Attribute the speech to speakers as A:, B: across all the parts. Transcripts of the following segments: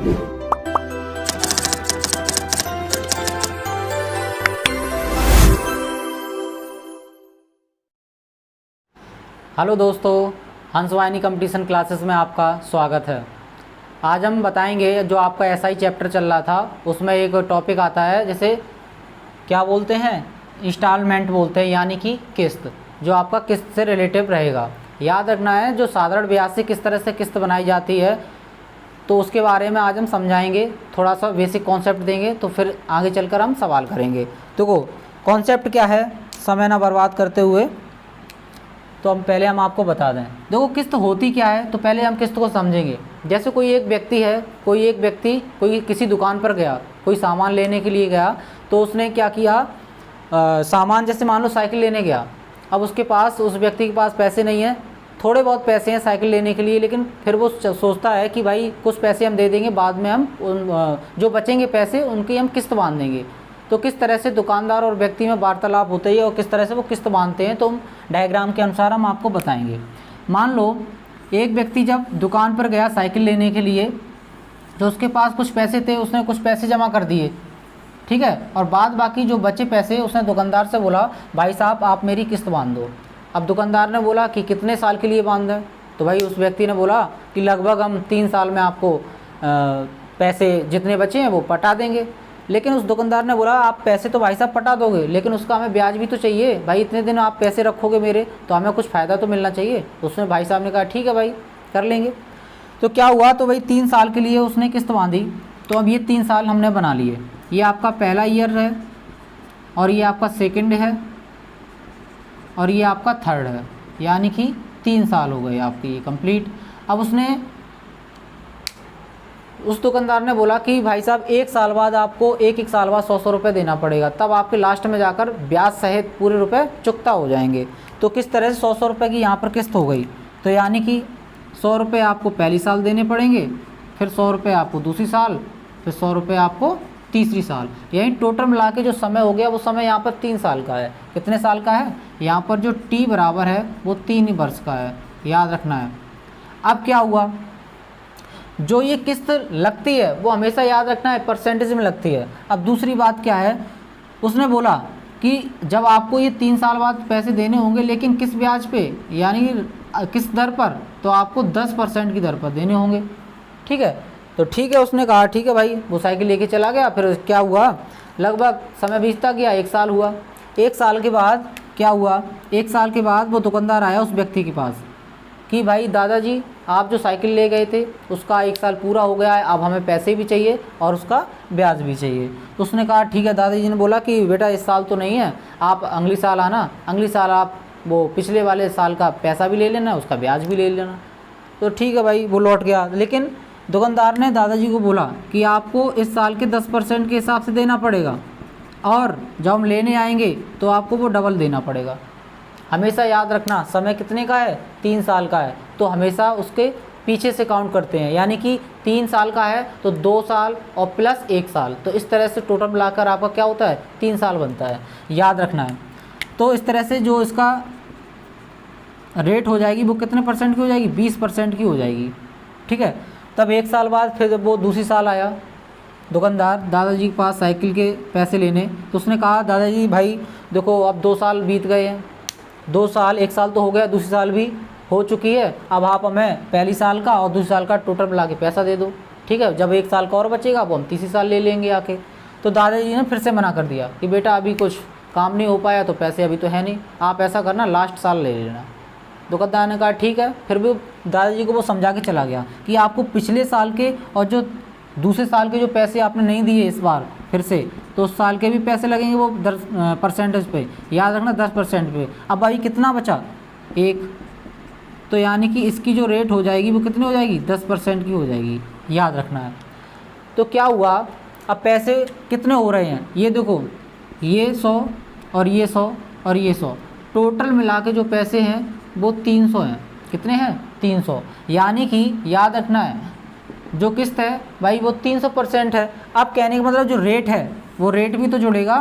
A: Hello दोस्तों, हंसवाहिनी competition classes में आपका स्वागत है। आज हम बताएंगे जो आपका एसआई चैप्टर चल रहा था उसमें एक टॉपिक आता है, जैसे क्या बोलते हैं, इंस्टॉलमेंट बोलते हैं, यानी कि किस्त, जो आपका किस्त से रिलेटिव रहेगा। याद रखना है जो साधारण ब्याज से किस तरह से किस्त बनाई जाती है, तो उसके बारे में आज हम समझाएंगे, थोड़ा सा बेसिक कॉन्सेप्ट देंगे, तो फिर आगे चलकर हम सवाल करेंगे। देखो कॉन्सेप्ट क्या है, समय ना बर्बाद करते हुए तो हम पहले आपको बता दें। देखो किस्त होती क्या है, तो पहले हम किस्त को समझेंगे। जैसे कोई एक व्यक्ति है, कोई किसी दुकान पर गया, कोई सामान लेने के लिए गया, तो उसने क्या किया, सामान जैसे मान लो साइकिल लेने गया। अब उसके पास, उस व्यक्ति के पास पैसे नहीं है, थोड़े बहुत पैसे हैं साइकिल लेने के लिए, लेकिन फिर वो सोचता है कि भाई कुछ पैसे हम दे देंगे, बाद में हम जो बचेंगे पैसे उनकी हम किस्त बांध देंगे। तो किस तरह से दुकानदार और व्यक्ति में वार्तालाप होता है और किस तरह से वो किस्त बांधते हैं, तो हम डायग्राम के अनुसार हम आपको बताएंगे। मान लो एक व्यक्ति जब दुकान पर गया साइकिल लेने के लिए, तो उसके पास कुछ पैसे थे, उसने कुछ पैसे जमा कर दिए, ठीक है, और बाद बाकी जो बचे पैसे उसने दुकानदार से बोला भाई साहब आप मेरी किस्त बांध दो। अब दुकानदार ने बोला कि कितने साल के लिए बांध दें, तो भाई उस व्यक्ति ने बोला कि लगभग हम 3 साल में आपको पैसे जितने बचे हैं वो पटा देंगे। लेकिन उस दुकानदार ने बोला आप पैसे तो भाई साहब पटा दोगे, लेकिन उसका हमें ब्याज भी तो चाहिए, भाई इतने दिन आप पैसे रखोगे मेरे, तो हमें कुछ फ़ायदा तो मिलना चाहिए। उसमें भाई साहब ने कहा ठीक है भाई कर लेंगे। तो क्या हुआ, तो भाई 3 साल के लिए उसने किस्त बांधी। तो अब ये 3 साल हमने बना लिए, ये आपका पहला ईयर है, और ये आपका सेकेंड है, और ये आपका थर्ड है, यानी कि 3 साल हो गए आपके ये कंप्लीट। अब उस दुकानदार ने बोला कि भाई साहब 1 साल बाद आपको एक साल बाद 100 रुपये देना पड़ेगा, तब आपके लास्ट में जाकर ब्याज सहित पूरे रुपए चुकता हो जाएंगे। तो किस तरह से 100 रुपये की यहाँ पर किस्त हो गई, तो यानी कि 100 रुपये आपको पहली साल देने पड़ेंगे, फिर 100 रुपये आपको दूसरी साल, फिर 100 रुपये आपको तीसरी साल। यही टोटल मिला के जो समय हो गया वो समय यहाँ पर 3 साल का है। कितने साल का है, यहाँ पर जो टी बराबर है वो 3 वर्ष का है, याद रखना है। अब क्या हुआ, जो ये किस्त लगती है वो हमेशा याद रखना है परसेंटेज में लगती है। अब दूसरी बात क्या है, उसने बोला कि जब आपको ये 3 साल बाद पैसे देने होंगे, लेकिन किस ब्याज पे, यानी किस दर पर, तो आपको 10% की दर पर देने होंगे, ठीक है। तो ठीक है, उसने कहा ठीक है भाई, वो साइकिल लेके चला गया। फिर क्या हुआ, लगभग समय बीतता गया, 1 साल हुआ। 1 साल के बाद क्या हुआ, 1 साल के बाद वो दुकानदार आया उस व्यक्ति के पास कि भाई दादाजी आप जो साइकिल ले गए थे उसका 1 साल पूरा हो गया है, अब हमें पैसे भी चाहिए और उसका ब्याज भी चाहिए। तो उसने कहा ठीक है। दादाजी ने बोला कि बेटा इस साल तो नहीं है, आप अगली साल आना, अगली साल आप वो पिछले वाले साल का पैसा भी ले लेना, उसका ब्याज भी ले लेना। तो ठीक है भाई, वो लौट गया। लेकिन दुकानदार ने दादाजी को बोला कि आपको इस साल के 10% के हिसाब से देना पड़ेगा, और जब हम लेने आएंगे तो आपको वो डबल देना पड़ेगा। हमेशा याद रखना समय कितने का है, 3 साल का है, तो हमेशा उसके पीछे से काउंट करते हैं, यानी कि 3 साल का है तो 2 साल और प्लस 1 साल, तो इस तरह से टोटल मिलाकर आपका क्या होता है, 3 साल बनता है, याद रखना है। तो इस तरह से जो इसका रेट हो जाएगी वो कितने परसेंट की हो जाएगी, 20% की हो जाएगी, ठीक है। तब 1 साल बाद फिर जब वो दूसरी साल आया दुकानदार दादाजी के पास साइकिल के पैसे लेने, तो उसने कहा दादाजी भाई देखो अब 2 साल बीत गए हैं, 2 साल, 1 साल तो हो गया, दूसरी साल भी हो चुकी है, अब आप हमें पहली साल का और दूसरी साल का टोटल मिला के पैसा दे दो, ठीक है। जब 1 साल का और बचेगा वो हम तीसरी साल ले लेंगे आके। तो दादाजी ने फिर से मना कर दिया कि बेटा अभी कुछ काम नहीं हो पाया, तो पैसे अभी तो है नहीं, आप ऐसा करना लास्ट साल ले लेना। दुकानदार ने कहा ठीक है। फिर भी दादाजी को वो समझा के चला गया कि आपको पिछले साल के और जो दूसरे साल के जो पैसे आपने नहीं दिए इस बार फिर से, तो उस साल के भी पैसे लगेंगे वो 10% पे, याद रखना 10% पे। अब भाई कितना बचा, 1, तो यानी कि इसकी जो रेट हो जाएगी वो कितनी हो जाएगी, 10% की हो जाएगी, याद रखना है। तो क्या हुआ, अब पैसे कितने हो रहे हैं, ये देखो, ये 100 और ये 100 और ये 100, टोटल मिला के जो पैसे हैं वो 300 हैं। कितने हैं, 300, यानी कि याद रखना है जो किस्त है भाई वो 300% है। अब कहने का मतलब जो रेट है वो रेट भी तो जुड़ेगा,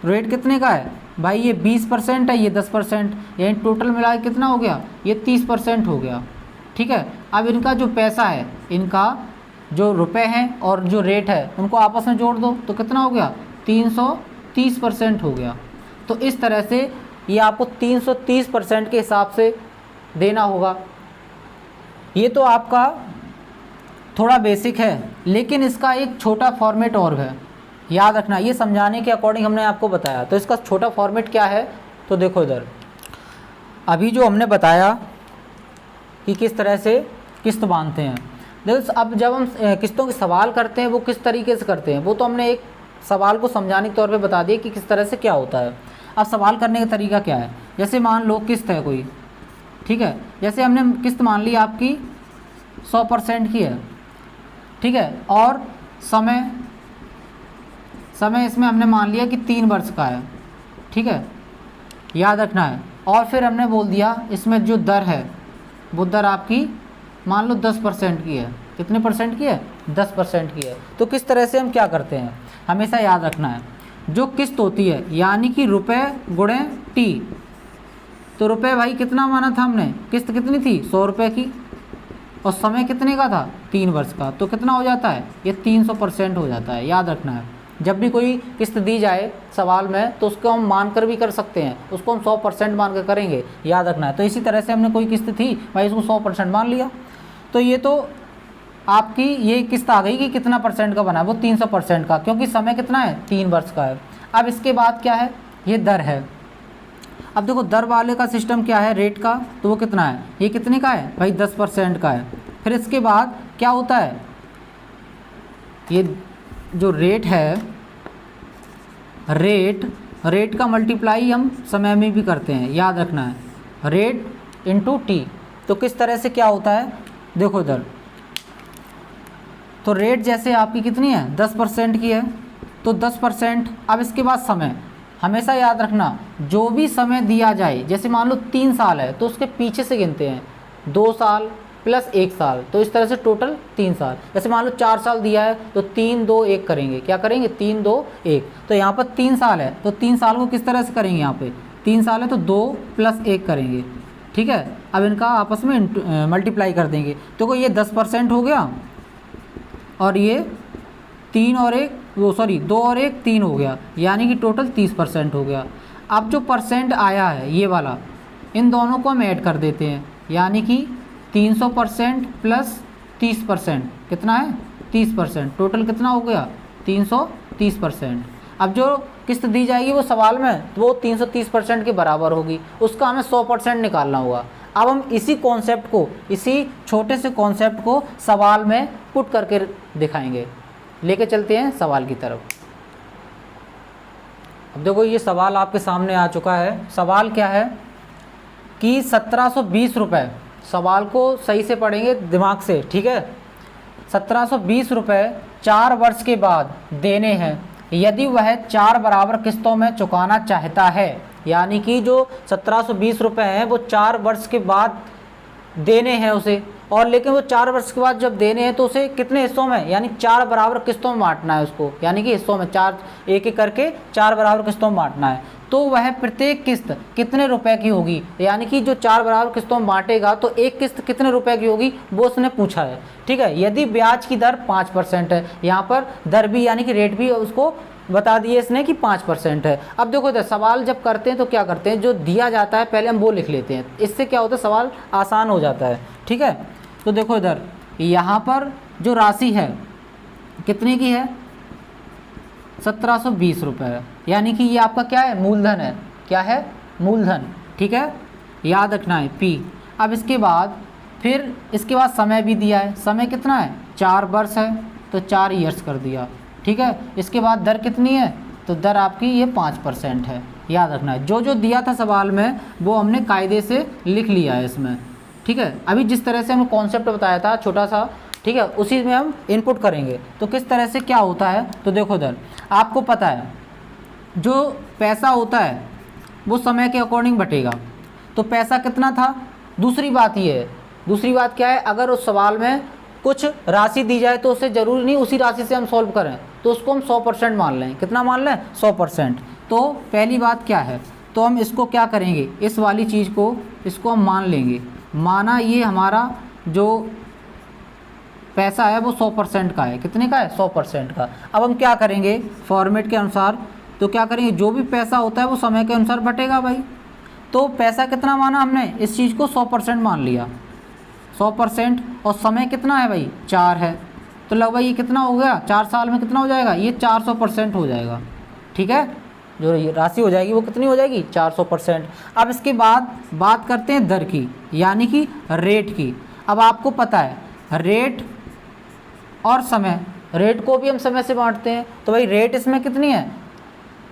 A: रेट कितने का है भाई, ये 20% है, ये 10%, यानी टोटल मिला के कितना हो गया, ये 30% हो गया, ठीक है। अब इनका जो पैसा है, इनका जो रुपए हैं और जो रेट है उनको आपस में जोड़ दो तो कितना हो गया 330% हो गया। तो इस तरह से ये आपको 330% के हिसाब से देना होगा। ये तो आपका थोड़ा बेसिक है, लेकिन इसका एक छोटा फॉर्मेट और है, याद रखना। ये समझाने के अकॉर्डिंग हमने आपको बताया। तो इसका छोटा फॉर्मेट क्या है, तो देखो इधर अभी जो हमने बताया कि किस तरह से किस्त बांधते हैं। देखो अब जब हम किस्तों के सवाल करते हैं वो किस तरीके से करते हैं, वो तो हमने एक सवाल को समझाने के तौर पे बता दिया कि किस तरह से क्या होता है। अब सवाल करने का तरीका क्या है, जैसे मान लो किस्त है कोई, ठीक है, जैसे हमने किस्त मान ली आपकी 100% की है, ठीक है, और समय इसमें हमने मान लिया कि 3 वर्ष का है, ठीक है, याद रखना है। और फिर हमने बोल दिया इसमें जो दर है वो दर आपकी मान लो 10% की है। कितने परसेंट की है, 10% की है। तो किस तरह से हम क्या करते हैं, हमेशा याद रखना है, जो किस्त होती है यानी कि रुपए गुणे टी। तो रुपए भाई कितना माना था हमने, किस्त कितनी थी 100 रुपये की, और समय कितने का था 3 वर्ष का, तो कितना हो जाता है ये 300% हो जाता है। याद रखना है, जब भी कोई किस्त दी जाए सवाल में तो उसको हम मान कर भी कर सकते हैं, उसको हम 100% मान कर करेंगे, याद रखना है। तो इसी तरह से हमने कोई किस्त थी भाई इसको 100% मान लिया, तो ये तो आपकी ये किस्त आ गई कि कितना परसेंट का बना है, वो 300% का, क्योंकि समय कितना है 3 वर्ष का है। अब इसके बाद क्या है, ये दर है। अब देखो दर वाले का सिस्टम क्या है, रेट का, तो वो कितना है, ये कितने का है भाई 10% का है। फिर इसके बाद क्या होता है, ये जो रेट है, रेट का मल्टीप्लाई हम समय में भी करते हैं, याद रखना है, रेट इंटू टी। तो किस तरह से क्या होता है, देखो इधर, तो रेट जैसे आपकी कितनी है 10% की है, तो 10%। अब इसके बाद समय, हमेशा याद रखना जो भी समय दिया जाए, जैसे मान लो 3 साल है तो उसके पीछे से गिनते हैं, 2 साल प्लस 1 साल, तो इस तरह से टोटल 3 साल। जैसे मान लो 4 साल दिया है तो 3 2 1 करेंगे, क्या करेंगे 3 2 1। तो यहाँ पर 3 साल है तो 3 साल को किस तरह से करेंगे, यहाँ पे 3 साल है तो 2 + 1 करेंगे, ठीक है। अब इनका आपस में मल्टीप्लाई कर देंगे, तो ये 10% हो गया, और ये 2 और 1 3 हो गया, यानी कि टोटल 30% हो गया। अब जो परसेंट आया है ये वाला, इन दोनों को हम ऐड कर देते हैं, यानी कि 300% प्लस 30%, कितना है 30%, टोटल कितना हो गया 330%। अब जो किस्त दी जाएगी वो सवाल में, तो वो 330% के बराबर होगी, उसका हमें 100% निकालना होगा। अब हम इसी कॉन्सेप्ट को, इसी छोटे से कॉन्सेप्ट को सवाल में पुट करके दिखाएंगे। लेके चलते हैं सवाल की तरफ। अब देखो ये सवाल आपके सामने आ चुका है। सवाल क्या है कि 1720 रुपये, सवाल को सही से पढ़ेंगे दिमाग से, ठीक है। 1720 रुपये 4 वर्ष के बाद देने हैं, यदि वह 4 बराबर किस्तों में चुकाना चाहता है, यानी कि जो 1720 रुपये हैं वो 4 वर्ष के बाद देने हैं उसे, और लेकिन वो 4 वर्ष के बाद जब देने हैं तो उसे कितने हिस्सों में, यानी 4 बराबर किस्तों में बांटना है उसको, यानी कि हिस्सों में 4 एक एक करके 4 बराबर किस्तों में बांटना है। तो वह प्रत्येक किस्त कितने रुपए की होगी, यानी कि जो 4 बराबर किस्तों में बांटेगा तो एक किस्त कितने रुपए की होगी वो उसने पूछा है, ठीक है। यदि ब्याज की दर 5% है, यहाँ पर दर भी यानी कि रेट भी उसको बता दिए इसने कि 5% है। अब देखो इधर सवाल जब करते हैं तो क्या करते हैं, जो दिया जाता है पहले हम वो लिख लेते हैं, इससे क्या होता है सवाल आसान हो जाता है, ठीक है। तो देखो इधर यहाँ पर जो राशि है कितने की है 1720 रुपये है, यानी कि ये आपका क्या है मूलधन है, क्या है मूलधन, ठीक है, याद रखना है P। अब इसके बाद फिर इसके बाद समय भी दिया है, समय कितना है 4 वर्ष है तो 4 ईयर्स कर दिया, ठीक है। इसके बाद दर कितनी है, तो दर आपकी ये 5% है, याद रखना है। जो जो दिया था सवाल में वो हमने कायदे से लिख लिया है इसमें, ठीक है। अभी जिस तरह से हमने कॉन्सेप्ट बताया था छोटा सा, ठीक है, उसी में हम इनपुट करेंगे। तो किस तरह से क्या होता है, तो देखो इधर आपको पता है जो पैसा होता है वो समय के अकॉर्डिंग बटेगा, तो पैसा कितना था। दूसरी बात ये है, दूसरी बात क्या है, अगर उस सवाल में कुछ राशि दी जाए तो उसे ज़रूरी नहीं उसी राशि से हम सॉल्व करें, तो उसको हम 100% मान लें। कितना मान लें 100%। तो पहली बात क्या है, तो हम इसको क्या करेंगे, इस वाली चीज़ को इसको हम मान लेंगे। माना ये हमारा जो पैसा है वो 100% का है। कितने का है? 100% का। अब हम क्या करेंगे फॉर्मेट के अनुसार, तो क्या करेंगे, जो भी पैसा होता है वो समय के अनुसार बटेगा भाई। तो पैसा कितना माना हमने, इस चीज़ को 100% मान लिया, 100%, और समय कितना है भाई 4 है, तो लगभग ये कितना हो गया 4 साल में कितना हो जाएगा, ये 400% हो जाएगा। ठीक है, जो राशि हो जाएगी वो कितनी हो जाएगी 400%। अब इसके बाद बात करते हैं दर की, यानी कि रेट की। अब आपको पता है रेट और समय, रेट को भी हम समय से बांटते हैं, तो भाई रेट इसमें कितनी है,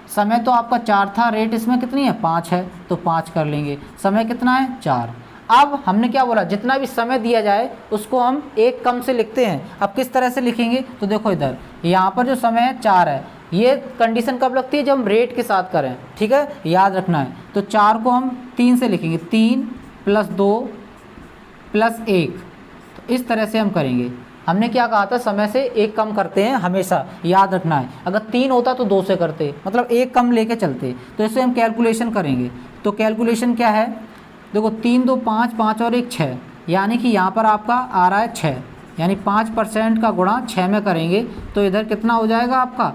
A: समय तो आपका 4 था, रेट इसमें कितनी है 5 है, तो 5 कर लेंगे। समय कितना है 4। अब हमने क्या बोला, जितना भी समय दिया जाए उसको हम एक कम से लिखते हैं। अब किस तरह से लिखेंगे, तो देखो इधर यहाँ पर जो समय है 4 है, ये कंडीशन कब लगती है, जब हम रेट के साथ करें। ठीक है, याद रखना है। तो 4 को हम 3 से लिखेंगे, 3 + 2 + 1, तो इस तरह से हम करेंगे। हमने क्या कहा था, समय से एक कम करते हैं हमेशा, याद रखना है। अगर 3 होता तो 2 से करते, मतलब एक कम लेके चलते। तो इससे हम कैलकुलेशन करेंगे। तो कैलकुलेशन क्या है, देखो 3 2 5, 5 और 1 6, यानी कि यहाँ पर आपका आ रहा है 6, यानी 5% का गुणा 6 में करेंगे तो इधर कितना हो जाएगा आपका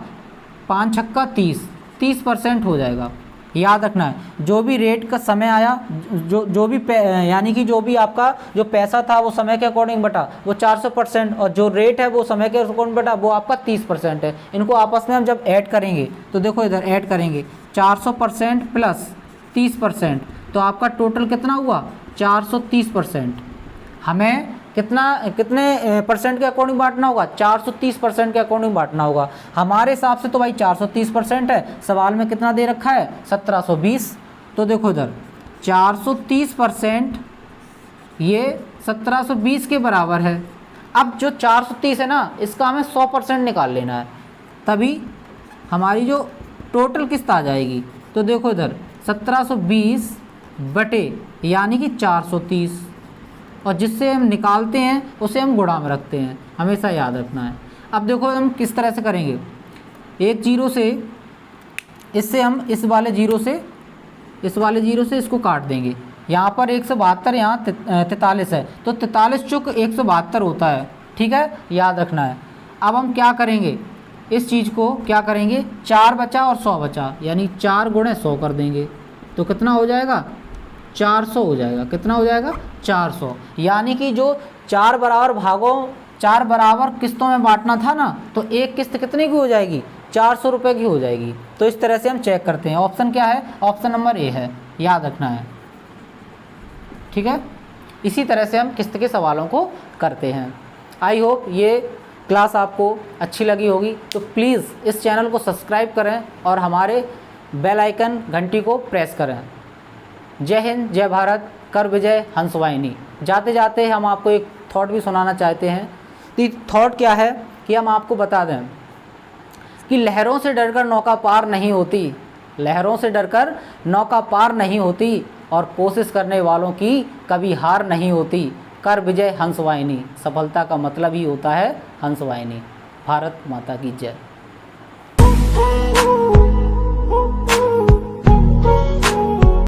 A: 5 छक्का 30% हो जाएगा। याद रखना है, जो भी रेट का समय आया, जो भी यानी कि जो भी आपका जो पैसा था वो समय के अकॉर्डिंग बटा वो 400%, और जो रेट है वो समय के अकॉर्डिंग बटा वो आपका 30% है। इनको आपस में हम जब ऐड करेंगे तो देखो इधर ऐड करेंगे 400% + 30%, तो आपका टोटल कितना हुआ 430%। हमें कितने परसेंट के अकॉर्डिंग बांटना होगा, 430% के अकॉर्डिंग बांटना होगा। हमारे हिसाब से तो भाई 430% है, सवाल में कितना दे रखा है 1720। तो देखो इधर 430% ये 1720 के बराबर है। अब जो 430 है ना, इसका हमें 100% निकाल लेना है, तभी हमारी जो टोटल किस्त आ जाएगी। तो देखो इधर 1720 बटे यानी कि 430, और जिससे हम निकालते हैं उसे हम गुणा में रखते हैं, हमेशा याद रखना है। अब देखो हम किस तरह से करेंगे, एक जीरो से इससे हम इस वाले जीरो से इसको काट देंगे। यहाँ पर 172, यहाँ 43 है, तो 43 चुक 172 होता है। ठीक है, याद रखना है। अब हम क्या करेंगे, इस चीज़ को क्या करेंगे, 4 बचा और 100 बचा, यानी 4 × 100 कर देंगे, तो कितना हो जाएगा 400 हो जाएगा। कितना हो जाएगा 400, यानी कि जो 4 बराबर किस्तों में बांटना था ना, तो एक किस्त कितने की हो जाएगी 400 रुपये की हो जाएगी। तो इस तरह से हम चेक करते हैं। ऑप्शन क्या है, ऑप्शन नंबर ए है, याद रखना है। ठीक है, इसी तरह से हम किस्त के सवालों को करते हैं। आई होप ये क्लास आपको अच्छी लगी होगी, तो प्लीज़ इस चैनल को सब्सक्राइब करें और हमारे बेल आइकन घंटी को प्रेस करें। जय हिंद, जय भारत, कर विजय हंसवाहिनी। जाते जाते हम आपको एक थॉट भी सुनाना चाहते हैं। तो थॉट क्या है कि हम आपको बता दें कि लहरों से डरकर नौका पार नहीं होती, लहरों से डरकर नौका पार नहीं होती, और कोशिश करने वालों की कभी हार नहीं होती। कर विजय हंसवाहिनी, सफलता का मतलब ही होता है हंसवाहिनी। भारत माता की जय।